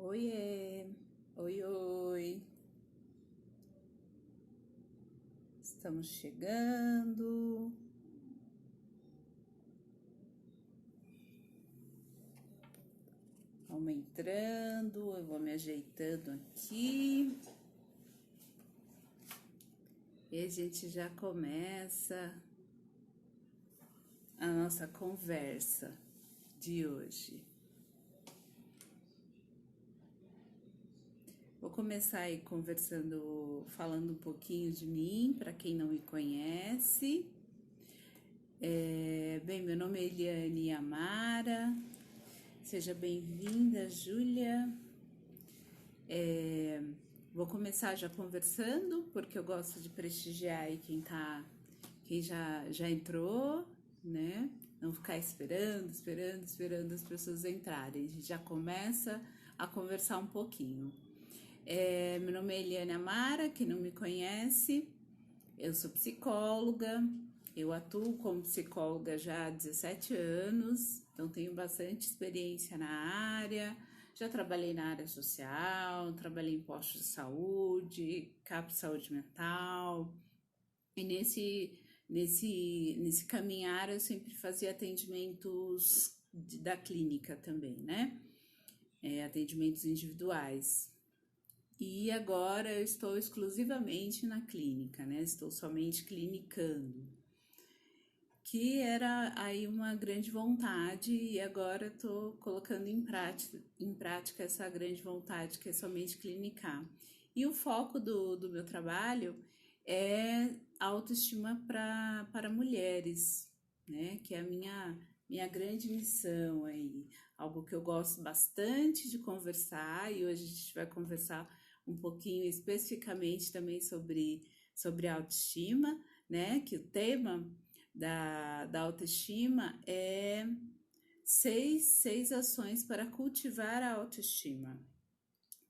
Oiê, oi, oi, estamos chegando, vamos entrando, eu vou me ajeitando aqui e a gente já começa a nossa conversa de hoje. Vou começar aí conversando, falando um pouquinho de mim, para quem não me conhece. Bem, meu nome é Eliane Amara, seja bem-vinda, Júlia. Vou começar já conversando, porque eu gosto de prestigiar aí quem já entrou, né? Não ficar esperando as pessoas entrarem. A gente já começa a conversar um pouquinho. Meu nome é Eliane Amara, quem não me conhece, eu sou psicóloga, eu atuo como psicóloga já há 17 anos, então tenho bastante experiência na área, já trabalhei na área social, trabalhei em postos de saúde, CAP Saúde Mental, e nesse caminhar eu sempre fazia atendimentos da clínica também, né? Atendimentos individuais. E agora eu estou exclusivamente na clínica, né? Estou somente clinicando, que era aí uma grande vontade e agora estou colocando em prática essa grande vontade que é somente clinicar. E o foco do meu trabalho é autoestima para mulheres, né? Que é a minha grande missão aí, algo que eu gosto bastante de conversar e hoje a gente vai conversar um pouquinho especificamente também sobre autoestima, né? Que o tema da autoestima é seis ações para cultivar a autoestima.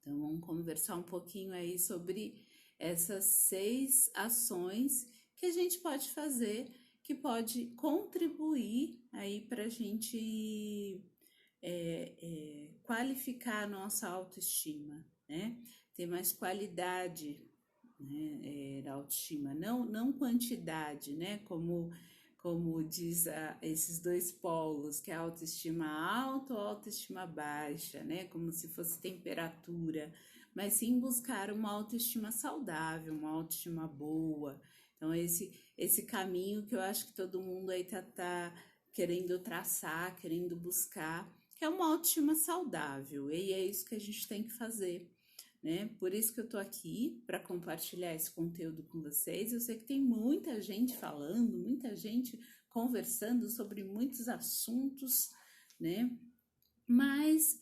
Então vamos conversar um pouquinho aí sobre essas 6 ações que a gente pode fazer, que pode contribuir aí para a gente qualificar a nossa autoestima, né? Ter mais qualidade, né, da autoestima, não quantidade, né? Como diz esses dois polos, que é a autoestima alta ou autoestima baixa, né? Como se fosse temperatura, mas sim buscar uma autoestima saudável, uma autoestima boa. Então, esse caminho que eu acho que todo mundo aí tá querendo traçar, querendo buscar, que é uma autoestima saudável, e é isso que a gente tem que fazer, né? Por isso que eu tô aqui para compartilhar esse conteúdo com vocês. Eu sei que tem muita gente falando, muita gente conversando sobre muitos assuntos, né? Mas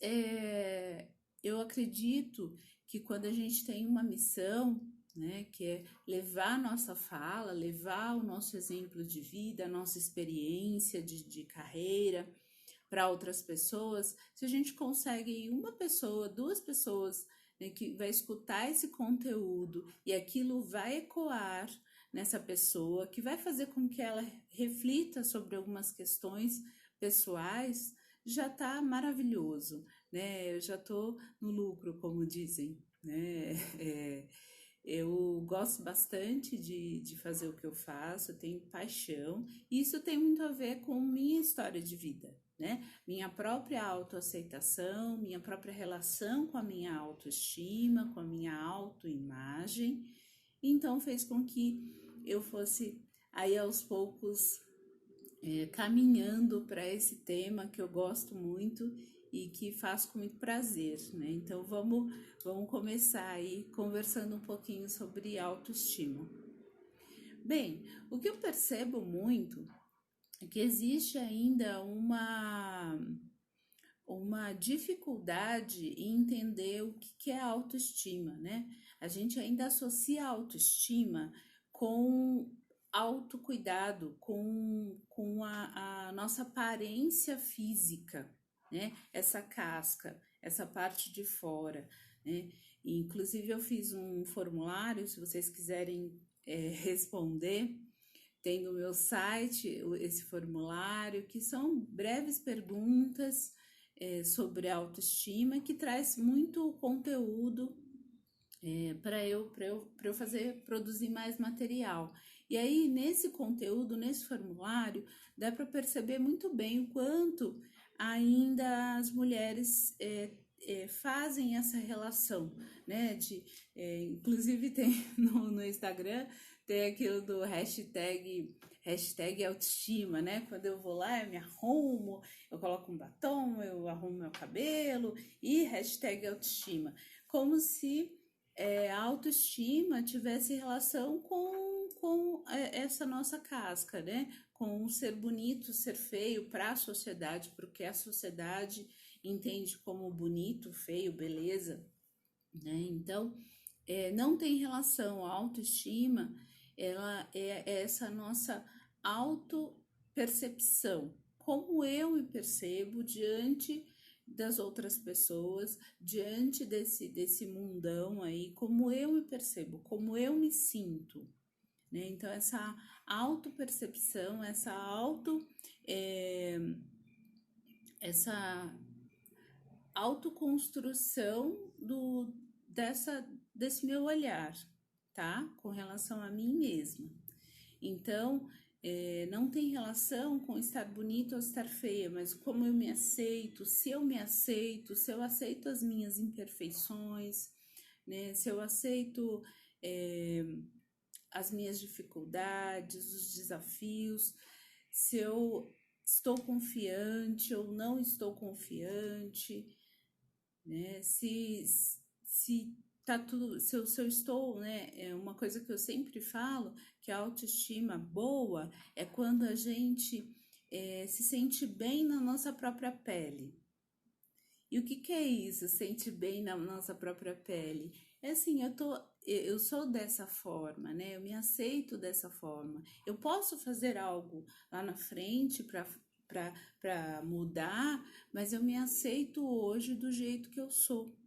eu acredito que quando a gente tem uma missão, né, que é levar a nossa fala, levar o nosso exemplo de vida, a nossa experiência de carreira para outras pessoas, se a gente consegue uma pessoa, duas pessoas, né, que vai escutar esse conteúdo e aquilo vai ecoar nessa pessoa, que vai fazer com que ela reflita sobre algumas questões pessoais, já está maravilhoso, né? Eu já estou no lucro, como dizem, né? Eu gosto bastante de fazer o que eu faço, eu tenho paixão, e isso tem muito a ver com minha história de vida, né? Minha própria autoaceitação, minha própria relação com a minha autoestima, com a minha autoimagem, então fez com que eu fosse aí aos poucos caminhando para esse tema que eu gosto muito e que faço com muito prazer, né? Então vamos começar aí conversando um pouquinho sobre autoestima. Bem, o que eu percebo muito é que existe ainda uma dificuldade em entender o que é autoestima, né? A gente ainda associa a autoestima com autocuidado, com a nossa aparência física, né? Essa casca, essa parte de fora, né? E, inclusive eu fiz um formulário, se vocês quiserem responder, tem no meu site esse formulário, que são breves perguntas sobre autoestima, que traz muito conteúdo para eu produzir mais material. E aí, nesse conteúdo, nesse formulário, dá para perceber muito bem o quanto ainda as mulheres fazem essa relação, né? Inclusive tem no Instagram, tem aquilo do hashtag autoestima, né? Quando eu vou lá, eu me arrumo, eu coloco um batom, eu arrumo meu cabelo e hashtag autoestima. Como se a autoestima tivesse relação com essa nossa casca, né? Com ser bonito, ser feio para a sociedade, porque a sociedade entende como bonito, feio, beleza, né? Então, não tem relação. A autoestima, ela é essa nossa autopercepção, como eu me percebo diante das outras pessoas, diante desse mundão aí, como eu me percebo, como eu me sinto, né? Então, essa autopercepção, essa autoconstrução desse meu olhar, tá? Com relação a mim mesma. Então, não tem relação com estar bonito ou estar feia, mas como eu me aceito, se eu aceito as minhas imperfeições, né? Se eu aceito as minhas dificuldades, os desafios, se eu estou confiante ou não estou confiante, né? Se tá tudo, se eu estou, né? É uma coisa que eu sempre falo, que a autoestima boa é quando a gente se sente bem na nossa própria pele. E o que é isso, sente bem na nossa própria pele? É assim, eu sou dessa forma, né? Eu me aceito dessa forma. Eu posso fazer algo lá na frente para mudar, mas eu me aceito hoje do jeito que eu sou,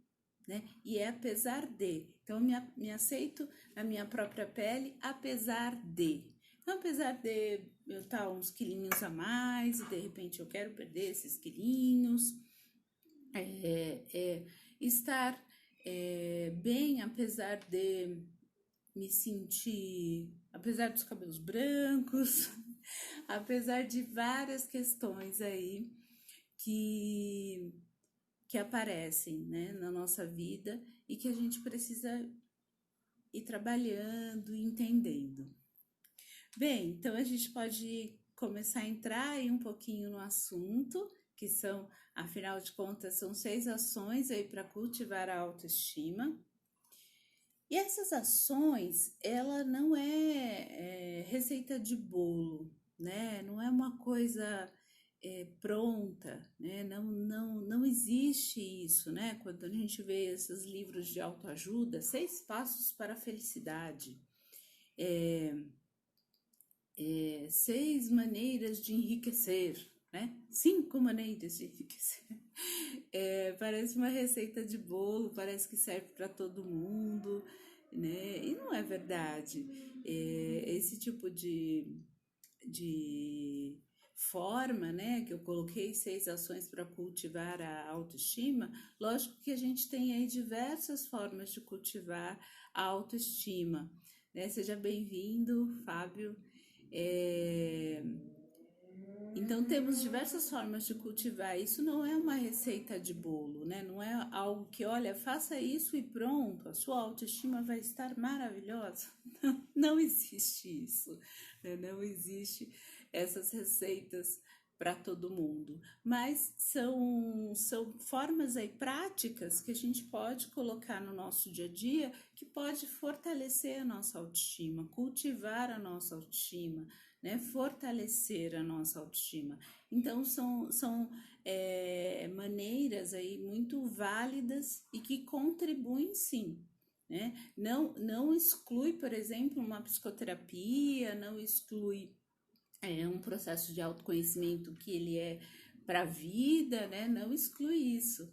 né? E é apesar de. Então, me aceito na minha própria pele, apesar de. Então, apesar de eu estar uns quilinhos a mais, e de repente eu quero perder esses quilinhos, estar bem, apesar de me sentir, apesar dos cabelos brancos, apesar de várias questões aí que aparecem, né, na nossa vida e que a gente precisa ir trabalhando e entendendo. Bem, então a gente pode começar a entrar aí um pouquinho no assunto, que são, afinal de contas, são 6 ações aí para cultivar a autoestima. E essas ações, ela não é receita de bolo, né? Não é uma coisa pronta, né? Não existe isso, né? Quando a gente vê esses livros de autoajuda, 6 passos para a felicidade, 6 maneiras de enriquecer, né? 5 maneiras de enriquecer. Parece uma receita de bolo, parece que serve para todo mundo, né? E não é verdade. Esse tipo de forma, né, que eu coloquei 6 ações para cultivar a autoestima, lógico que a gente tem aí diversas formas de cultivar a autoestima, né? Seja bem-vindo, Fábio. Então, temos diversas formas de cultivar. Isso não é uma receita de bolo, né? Não é algo que, olha, faça isso e pronto, a sua autoestima vai estar maravilhosa. Não existe isso, né? Não existe essas receitas para todo mundo. Mas são formas aí práticas que a gente pode colocar no nosso dia a dia que pode fortalecer a nossa autoestima, cultivar a nossa autoestima, né, fortalecer a nossa autoestima. Então, são maneiras aí muito válidas e que contribuem sim, né? Não exclui, por exemplo, uma psicoterapia, não exclui um processo de autoconhecimento que ele é para a vida, né? Não exclui isso.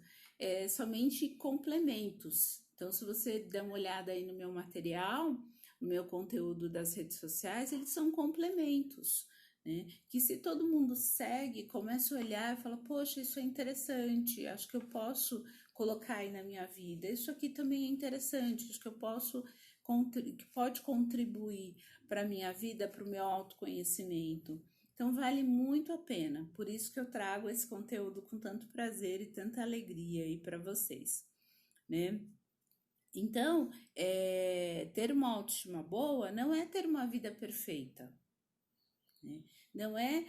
Somente complementos. Então, se você der uma olhada aí no meu material, no meu conteúdo das redes sociais, eles são complementos, né? Que se todo mundo segue, começa a olhar e fala, poxa, isso é interessante, acho que eu posso colocar aí na minha vida, isso aqui também é interessante, acho que eu posso, que pode contribuir para a minha vida, para o meu autoconhecimento. Então vale muito a pena, por isso que eu trago esse conteúdo com tanto prazer e tanta alegria aí para vocês, né? Então, ter uma autoestima boa não é ter uma vida perfeita, né? Não é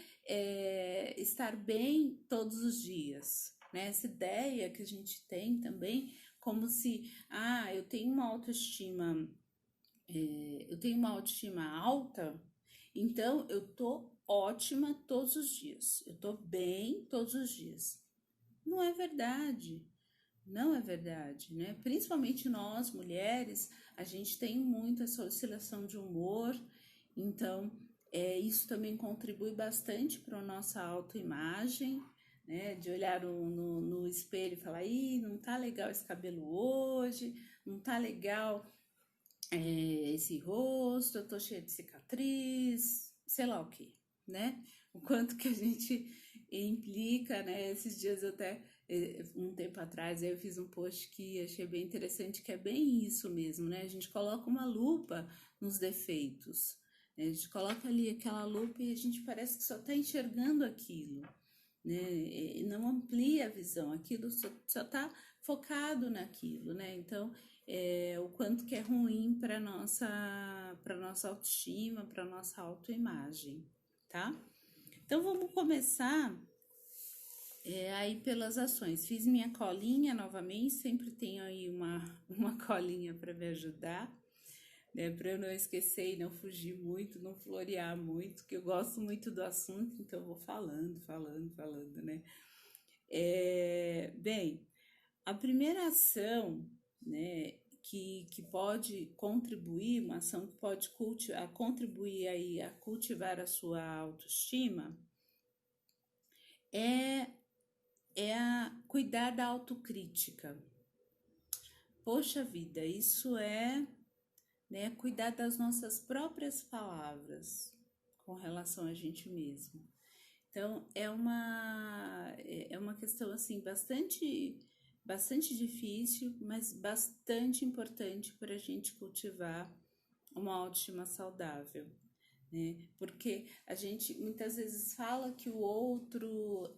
estar bem todos os dias, né? Essa ideia que a gente tem também, como se, eu tenho uma autoestima alta, então eu tô ótima todos os dias, eu tô bem todos os dias. Não é verdade. Não é verdade, né? Principalmente nós, mulheres, a gente tem muito essa oscilação de humor, então isso também contribui bastante para a nossa autoimagem, né? De olhar no espelho e falar, ih, não tá legal esse cabelo hoje, não tá legal esse rosto, eu tô cheia de cicatriz, sei lá o que, né? O quanto que a gente implica, né? Esses dias eu até, um tempo atrás, eu fiz um post que achei bem interessante, que é bem isso mesmo, né? A gente coloca uma lupa nos defeitos, né? A gente coloca ali aquela lupa e a gente parece que só tá enxergando aquilo, né? E não amplia a visão, aquilo só tá focado naquilo, né? Então, o quanto que é ruim para nossa autoestima, para nossa autoimagem, tá? Então vamos começar aí pelas ações. Fiz minha colinha novamente, sempre tenho aí uma colinha para me ajudar, né? Para eu não esquecer e não fugir muito, não florear muito, que eu gosto muito do assunto, então eu vou falando, né? Bem, a primeira ação, né, que pode contribuir, uma ação que pode contribuir aí a cultivar a sua autoestima, é, cuidar da autocrítica. Poxa vida, isso é, né, cuidar das nossas próprias palavras com relação a gente mesmo. Então, é uma questão, assim, bastante difícil, mas bastante importante para a gente cultivar uma autoestima saudável, né? Porque a gente muitas vezes fala que o outro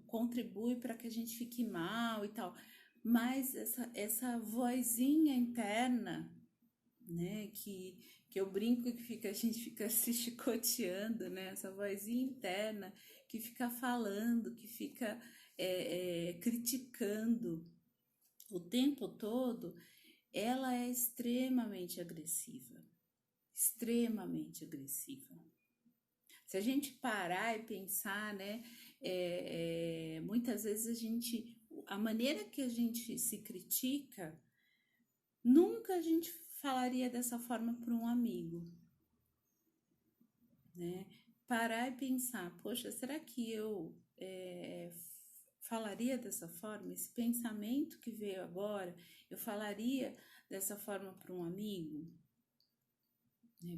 contribui para que a gente fique mal e tal, mas essa vozinha interna, né, que eu brinco que a gente fica se chicoteando, né, essa vozinha interna que fica falando, que fica criticando o tempo todo, ela é extremamente agressiva. Se a gente parar e pensar, né, muitas vezes a maneira que a gente se critica, nunca a gente falaria dessa forma para um amigo, né? Parar e pensar, poxa, será que eu falaria dessa forma? Esse pensamento que veio agora, eu falaria dessa forma para um amigo?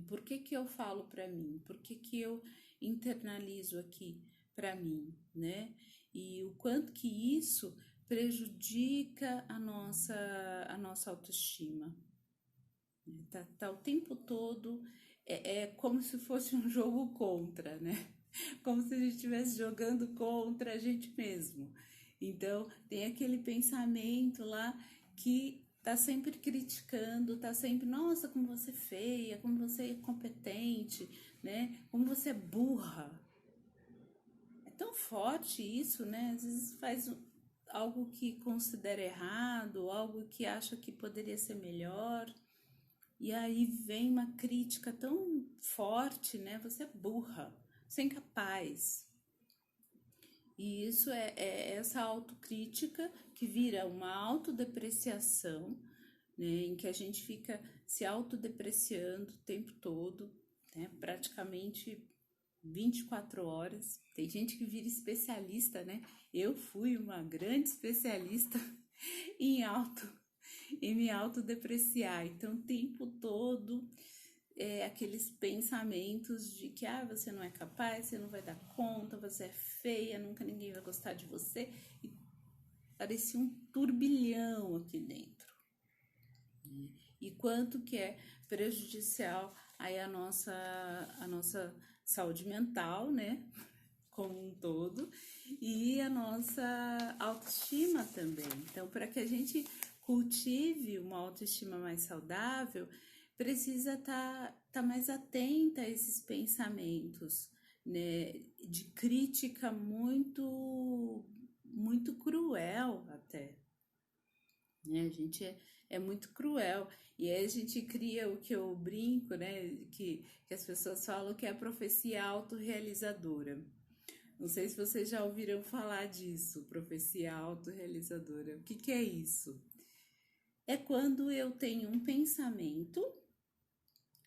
Por que que eu falo para mim? Por que que eu internalizo aqui para mim, né? E o quanto que isso prejudica a nossa autoestima. Tá o tempo todo, é como se fosse um jogo contra, né? Como se a gente estivesse jogando contra a gente mesmo. Então, tem aquele pensamento lá que tá sempre criticando, tá sempre, nossa, como você é feia, como você é incompetente, né? Como você é burra. É tão forte isso, né? Às vezes faz algo que considera errado, algo que acha que poderia ser melhor. E aí vem uma crítica tão forte, né? Você é burra, você é incapaz. E isso é essa autocrítica que vira uma autodepreciação, né? Em que a gente fica se autodepreciando o tempo todo, né? Praticamente 24 horas. Tem gente que vira especialista, né? Eu fui uma grande especialista em me autodepreciar. Então, o tempo todo aqueles pensamentos de que você não é capaz, você não vai dar conta, você é feia, nunca ninguém vai gostar de você. E parecia um turbilhão aqui dentro. E quanto que é prejudicial aí a nossa saúde mental, né? Como um todo, e a nossa autoestima também. Então, para que a gente cultive uma autoestima mais saudável, precisa tá mais atenta a esses pensamentos, né, de crítica muito cruel até, né? A gente é muito cruel. E aí a gente cria o que eu brinco, né? Que as pessoas falam que é a profecia autorrealizadora. Não sei se vocês já ouviram falar disso, profecia autorrealizadora. O que é isso? É quando eu tenho um pensamento,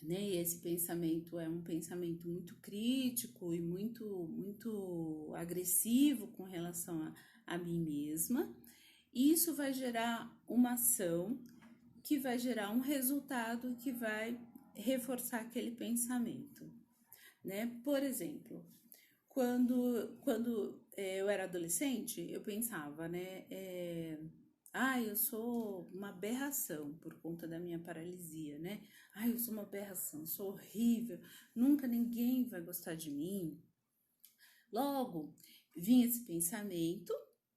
né? E esse pensamento é um pensamento muito crítico e muito agressivo com relação a mim mesma. E isso vai gerar uma ação que vai gerar um resultado que vai reforçar aquele pensamento, né? Por exemplo, quando eu era adolescente, eu pensava, né? Eu sou uma aberração por conta da minha paralisia, né? Eu sou uma aberração, sou horrível, nunca ninguém vai gostar de mim. Logo, vinha esse pensamento,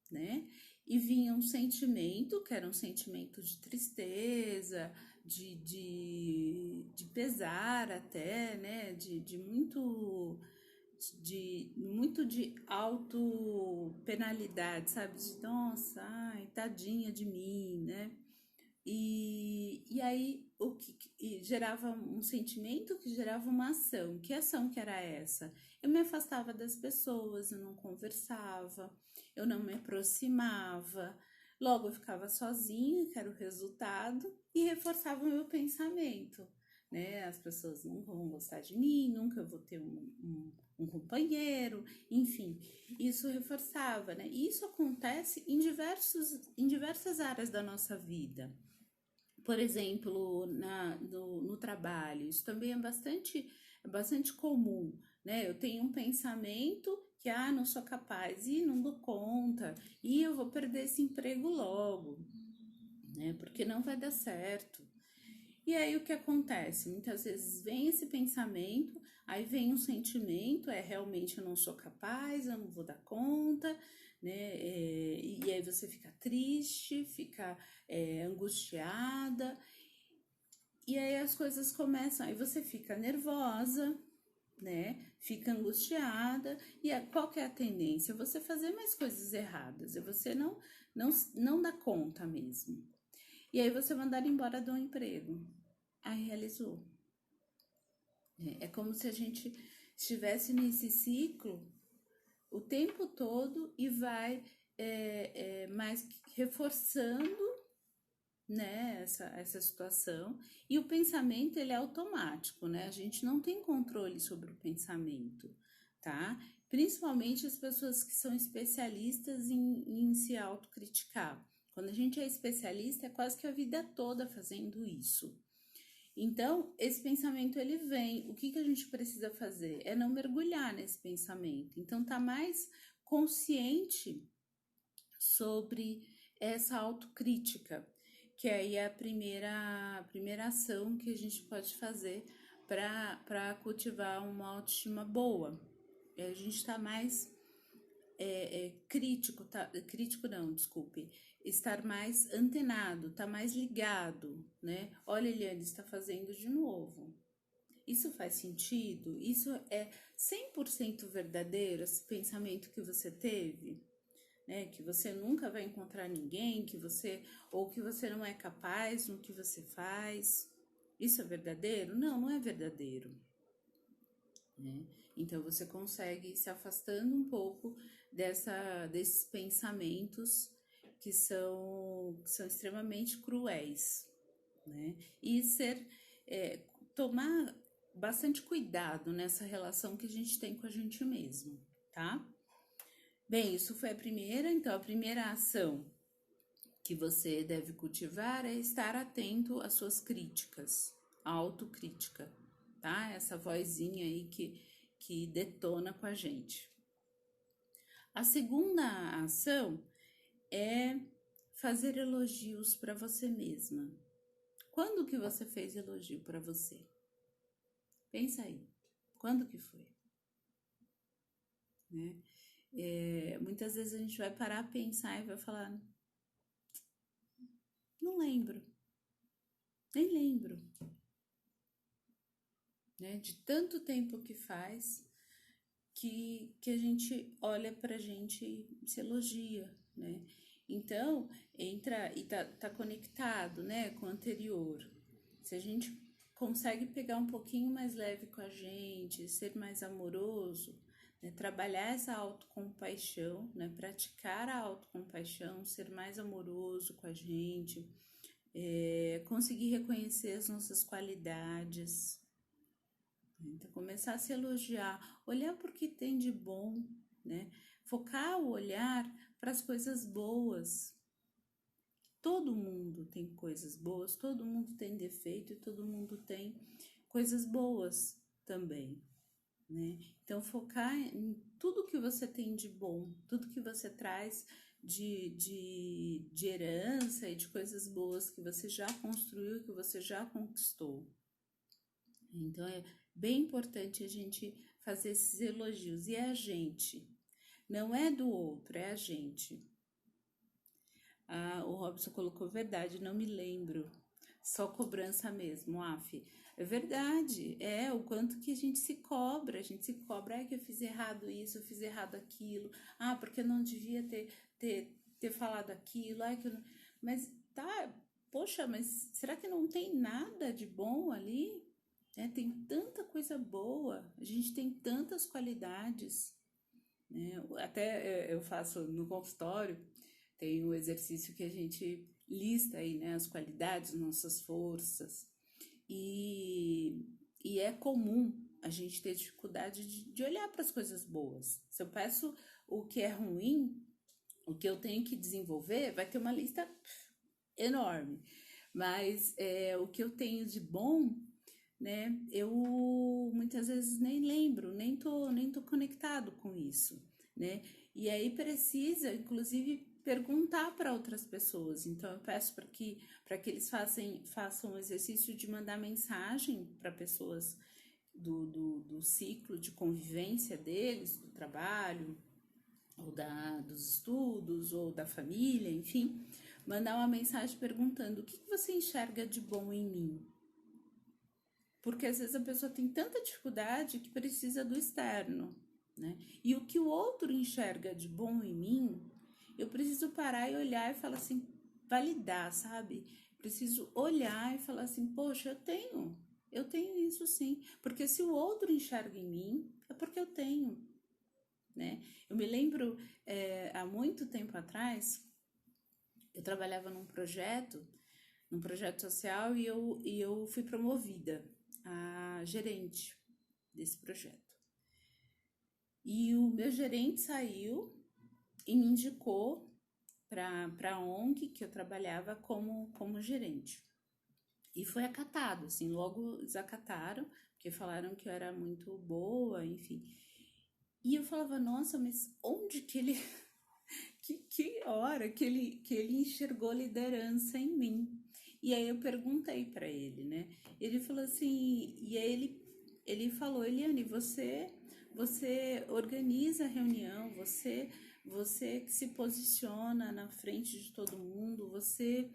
né? E vinha um sentimento, que era um sentimento de tristeza, de pesar até, né? De muito de auto-penalidade, sabe? De, nossa, tadinha de mim, né? E aí gerava um sentimento que gerava uma ação. Que ação que era essa? Eu me afastava das pessoas, eu não conversava, eu não me aproximava, logo eu ficava sozinha, que era o resultado, e reforçava o meu pensamento, né? As pessoas nunca vão gostar de mim, nunca eu vou ter um companheiro, enfim, isso reforçava, né? E isso acontece em diversas áreas da nossa vida. Por exemplo, no trabalho, isso também é bastante comum, né? Eu tenho um pensamento que, não sou capaz, e não dou conta, e eu vou perder esse emprego logo, né? Porque não vai dar certo. E aí o que acontece? Muitas vezes vem esse pensamento, aí vem um sentimento, realmente eu não sou capaz, eu não vou dar conta, né? E aí você fica triste, fica angustiada, e aí as coisas começam, aí você fica nervosa, né? Fica angustiada, e qual que é a tendência? Você fazer mais coisas erradas, e você não dá conta mesmo. E aí você mandar embora do emprego. Aí realizou. É como se a gente estivesse nesse ciclo o tempo todo e vai mais reforçando, né, essa situação. E o pensamento, ele é automático, né? A gente não tem controle sobre o pensamento, tá? Principalmente as pessoas que são especialistas em se autocriticar. Quando a gente é especialista, é quase que a vida toda fazendo isso. Então, esse pensamento, ele vem. O que a gente precisa fazer? É não mergulhar nesse pensamento. Então, tá mais consciente sobre essa autocrítica, que aí é a primeira ação que a gente pode fazer para cultivar uma autoestima boa. A gente tá mais crítico não, desculpe, estar mais antenado, tá mais ligado, né? Olha, Eliane, está fazendo de novo. Isso faz sentido? Isso é 100% verdadeiro, esse pensamento que você teve? Né? Que você nunca vai encontrar ninguém, que você não é capaz no que você faz. Isso é verdadeiro? Não, não é verdadeiro. Né? Então você consegue ir se afastando um pouco desses pensamentos que são extremamente cruéis, né? E tomar bastante cuidado nessa relação que a gente tem com a gente mesmo, tá? Bem, isso foi a primeira. Então, a primeira ação que você deve cultivar é estar atento às suas críticas, a autocrítica, tá? Essa vozinha aí que detona com a gente. A segunda ação é fazer elogios para você mesma. Quando que você fez elogio para você? Pensa aí. Quando que foi? Né? Muitas vezes a gente vai parar a pensar e vai falar, não lembro, nem lembro, né? De tanto tempo que faz que a gente olha pra gente e se elogia, né? Então, entra e tá conectado, né, com o anterior. Se a gente consegue pegar um pouquinho mais leve com a gente, ser mais amoroso, né, trabalhar essa autocompaixão, né, praticar a autocompaixão, ser mais amoroso com a gente, conseguir reconhecer as nossas qualidades, então, começar a se elogiar, olhar por que tem de bom, né? Focar o olhar para as coisas boas. Todo mundo tem coisas boas, todo mundo tem defeito e todo mundo tem coisas boas também, né? Então, focar em tudo que você tem de bom, tudo que você traz de herança e de coisas boas que você já construiu, que você já conquistou. Então, é bem importante a gente fazer esses elogios. E é a gente, não é do outro, é a gente. O Robson colocou verdade, não me lembro. Só cobrança mesmo, af. É verdade, o quanto que a gente se cobra, que eu fiz errado isso, eu fiz errado aquilo, porque eu não devia ter falado aquilo, que eu não... Mas tá, poxa, mas será que não tem nada de bom ali? Tem tanta coisa boa, a gente tem tantas qualidades, né? Até eu faço no consultório, tem um exercício que a gente lista aí, né, as qualidades, nossas forças, e é comum a gente ter dificuldade de olhar para as coisas boas. Se eu peço o que é ruim, o que eu tenho que desenvolver, vai ter uma lista enorme, mas o que eu tenho de bom, né? Eu muitas vezes nem lembro, nem tô conectado com isso, né? E aí precisa, inclusive, perguntar para outras pessoas. Então eu peço para que eles façam o exercício de mandar mensagem para pessoas do ciclo de convivência deles, do trabalho, ou dos estudos, ou da família, enfim, mandar uma mensagem perguntando: o que você enxerga de bom em mim? Porque às vezes a pessoa tem tanta dificuldade que precisa do externo, né? E o que o outro enxerga de bom em mim, eu preciso parar e olhar e falar assim, validar, sabe? Preciso olhar e falar assim, poxa, eu tenho isso sim. Porque se o outro enxerga em mim, é porque eu tenho, né? Eu me lembro, há muito tempo atrás, eu trabalhava num projeto social e eu fui promovida a gerente desse projeto. E o meu gerente saiu e me indicou para a ONG que eu trabalhava como gerente. E foi acatado, assim, logo desacataram, porque falaram que eu era muito boa, enfim. E eu falava, nossa, mas onde que ele... que hora que ele enxergou liderança em mim? E aí eu perguntei para ele, né? Ele falou assim, e aí ele falou, Eliane, você organiza a reunião, você que se posiciona na frente de todo mundo, você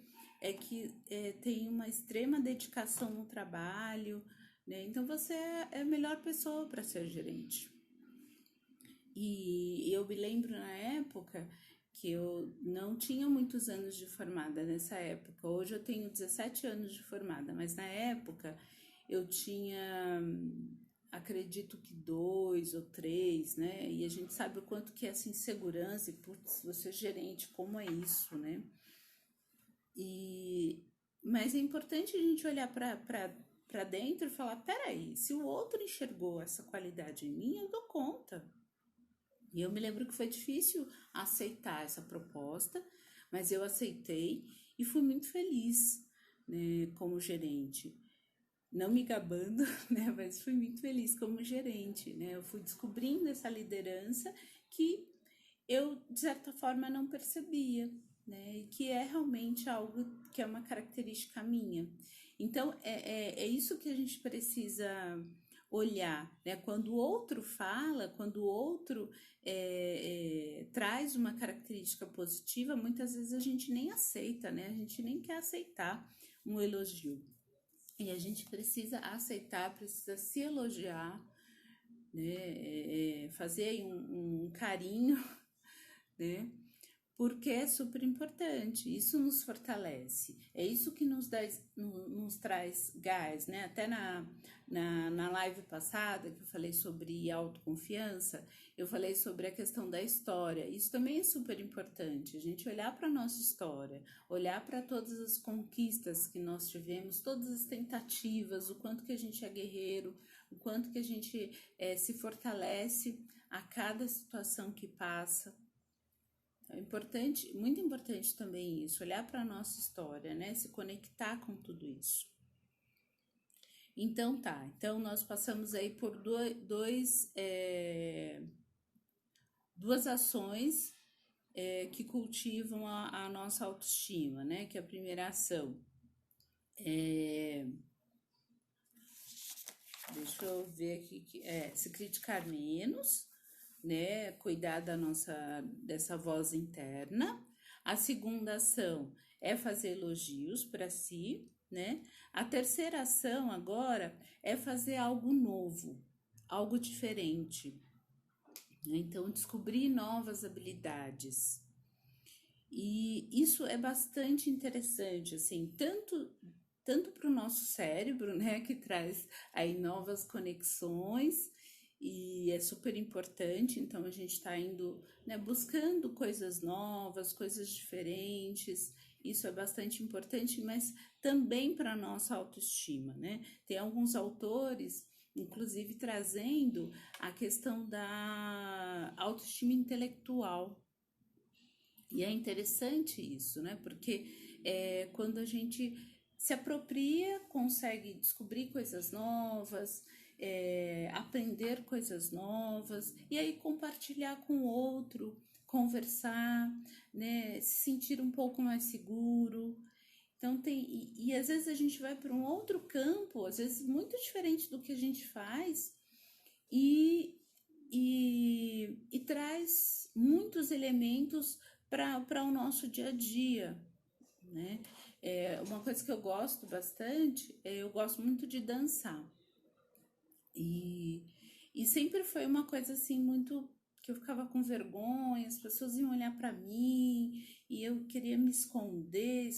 tem uma extrema dedicação no trabalho, né? Então você é a melhor pessoa para ser gerente. E eu me lembro na época que eu não tinha muitos anos de formada nessa época. Hoje eu tenho 17 anos de formada, mas na época eu tinha, acredito que 2 ou 3, né? E a gente sabe o quanto que é essa insegurança e, putz, você é gerente, como é isso, né? Mas é importante a gente olhar para dentro e falar, peraí, se o outro enxergou essa qualidade em mim, eu dou conta. E eu me lembro que foi difícil aceitar essa proposta, mas eu aceitei e fui muito feliz, né, como gerente. não me gabando, né, mas fui muito feliz como gerente, né, eu fui descobrindo essa liderança que eu, de certa forma, não percebia, né, e que é realmente algo que é uma característica minha. Então, é isso que a gente precisa olhar, né, quando o outro fala, quando o outro traz uma característica positiva, muitas vezes a gente nem aceita, né, a gente nem quer aceitar um elogio. E a gente precisa aceitar, precisa se elogiar, né? Fazer aí um carinho, né? Porque é super importante, isso nos fortalece, é isso que nos traz gás, né? Até na live passada, que eu falei sobre autoconfiança, eu falei sobre a questão da história, isso também é super importante, a gente olhar para a nossa história, olhar para todas as conquistas que nós tivemos, todas as tentativas, o quanto que a gente é guerreiro, o quanto que a gente se fortalece a cada situação que passa. É importante, muito importante também isso, olhar para a nossa história, né? Se conectar com tudo isso. Então tá, então nós passamos aí por duas ações que cultivam a nossa autoestima, né? Que é a primeira ação é, deixa eu ver aqui, se criticar menos, né? Cuidar dessa voz interna. A segunda ação é fazer elogios para si, né? A terceira ação agora é fazer algo novo, algo diferente. Né? Então, descobrir novas habilidades. E isso é bastante interessante, assim, tanto para o nosso cérebro, né, que traz aí novas conexões, e é super importante, então a gente está indo, né, buscando coisas novas, coisas diferentes, isso é bastante importante, mas também para a nossa autoestima, né? Tem alguns autores, inclusive, trazendo a questão da autoestima intelectual, e é interessante isso, né? Porque quando a gente se apropria, consegue descobrir coisas novas, aprender coisas novas, e aí compartilhar com o outro, conversar, né? Se sentir um pouco mais seguro. Então e às vezes a gente vai para um outro campo, às vezes muito diferente do que a gente faz, e, e traz muitos elementos para o nosso dia a dia, né? Uma coisa que eu gosto bastante, eu gosto muito de dançar. E, e sempre foi uma coisa assim muito que eu ficava com vergonha, as pessoas iam olhar para mim e eu queria me esconder,